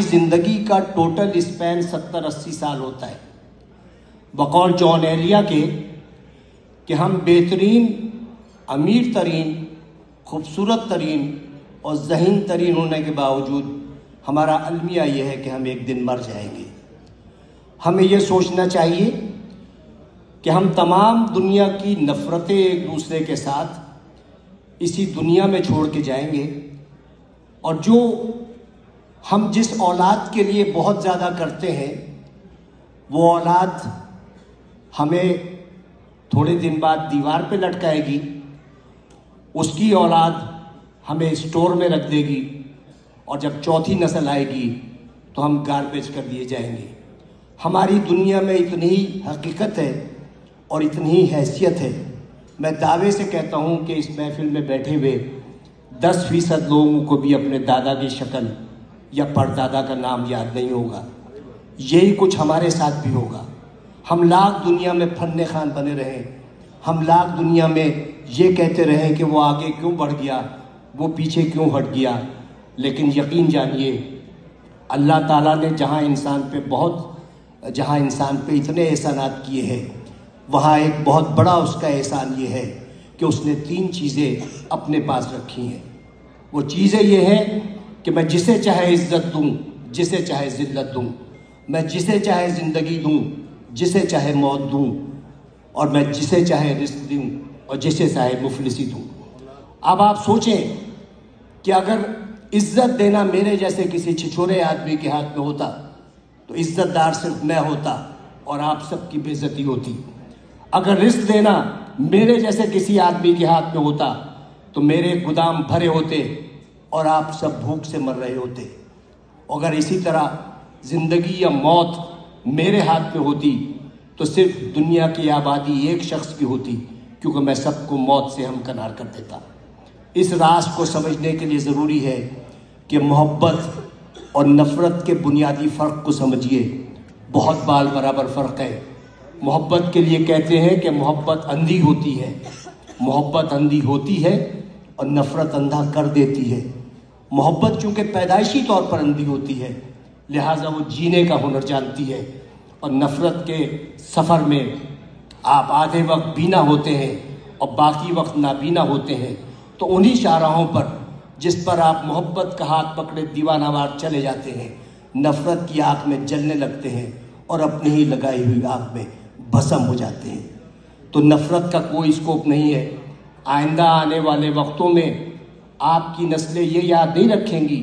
ہماری زندگی کا ٹوٹل اسپین 70-80 سال ہوتا ہے، بقول جان ایلیا کے کہ ہم بہترین، امیر ترین، خوبصورت ترین اور ذہین ترین ہونے کے باوجود ہمارا المیہ یہ ہے کہ ہم ایک دن مر جائیں گے۔ ہمیں یہ سوچنا چاہیے کہ ہم تمام دنیا کی نفرتیں ایک دوسرے کے ساتھ اسی دنیا میں چھوڑ کے جائیں گے، اور جو ہم جس اولاد کے لیے بہت زیادہ کرتے ہیں وہ اولاد ہمیں تھوڑے دن بعد دیوار پہ لٹکائے گی، اس کی اولاد ہمیں اسٹور میں رکھ دے گی، اور جب چوتھی نسل آئے گی تو ہم گاربیج کر دیے جائیں گے۔ ہماری دنیا میں اتنی ہی حقیقت ہے اور اتنی ہی حیثیت ہے، میں دعوے سے کہتا ہوں کہ اس محفل میں بیٹھے ہوئے 10% لوگوں کو بھی اپنے دادا کی شکل یا پردادا کا نام یاد نہیں ہوگا۔ یہی کچھ ہمارے ساتھ بھی ہوگا۔ ہم لاکھ دنیا میں فن خان بنے رہیں، ہم لاکھ دنیا میں یہ کہتے رہیں کہ وہ آگے کیوں بڑھ گیا، وہ پیچھے کیوں ہٹ گیا، لیکن یقین جانیے اللہ تعالیٰ نے جہاں انسان پہ اتنے احسانات کیے ہیں، وہاں ایک بہت بڑا اس کا احسان یہ ہے کہ اس نے 3 چیزیں اپنے پاس رکھی ہیں۔ وہ چیزیں یہ ہیں کہ میں جسے چاہے عزت دوں، جسے چاہے ذلت دوں، میں جسے چاہے زندگی دوں، جسے چاہے موت دوں، اور میں جسے چاہے رزق دوں اور جسے چاہے مفلسی دوں۔ اب آپ سوچیں کہ اگر عزت دینا میرے جیسے کسی چھچورے آدمی کے ہاتھ میں ہوتا تو عزت دار صرف میں ہوتا اور آپ سب کی بے عزتی ہوتی۔ اگر رزق دینا میرے جیسے کسی آدمی کے ہاتھ میں ہوتا تو میرے گودام بھرے ہوتے اور آپ سب بھوک سے مر رہے ہوتے۔ اگر اسی طرح زندگی یا موت میرے ہاتھ میں ہوتی تو صرف دنیا کی آبادی ایک شخص کی ہوتی، کیونکہ میں سب کو موت سے ہمکنار کر دیتا۔ اس راز کو سمجھنے کے لیے ضروری ہے کہ محبت اور نفرت کے بنیادی فرق کو سمجھیے۔ بہت بال برابر فرق ہے۔ محبت کے لیے کہتے ہیں کہ محبت اندھی ہوتی ہے، محبت اندھی ہوتی ہے اور نفرت اندھا کر دیتی ہے۔ محبت چونکہ پیدائشی طور پر اندھی ہوتی ہے، لہٰذا وہ جینے کا ہنر جانتی ہے، اور نفرت کے سفر میں آپ آدھے وقت بینا ہوتے ہیں اور باقی وقت نابینا ہوتے ہیں، تو انہی شاہراہوں پر جس پر آپ محبت کا ہاتھ پکڑے دیوانہ وار چلے جاتے ہیں، نفرت کی آگ میں جلنے لگتے ہیں اور اپنی ہی لگائی ہوئی آگ میں بھسم ہو جاتے ہیں۔ تو نفرت کا کوئی اسکوپ نہیں ہے۔ آئندہ آنے والے وقتوں میں آپ کی نسلیں یہ یاد نہیں رکھیں گی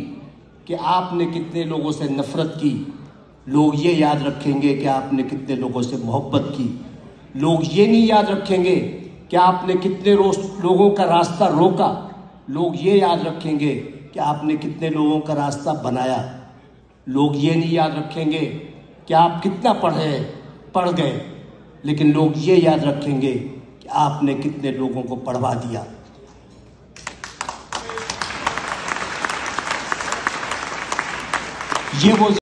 کہ آپ نے کتنے لوگوں سے نفرت کی، لوگ یہ یاد رکھیں گے کہ آپ نے کتنے لوگوں سے محبت کی۔ لوگ یہ نہیں یاد رکھیں گے کہ آپ نے کتنے لوگوں کا راستہ روکا، لوگ یہ یاد رکھیں گے کہ آپ نے کتنے لوگوں کا راستہ بنایا۔ لوگ یہ نہیں یاد رکھیں گے کہ آپ کتنا پڑھ گئے، لیکن لوگ یہ یاد رکھیں گے کہ آپ نے کتنے لوگوں کو پڑھوا دیا۔ یہ وہ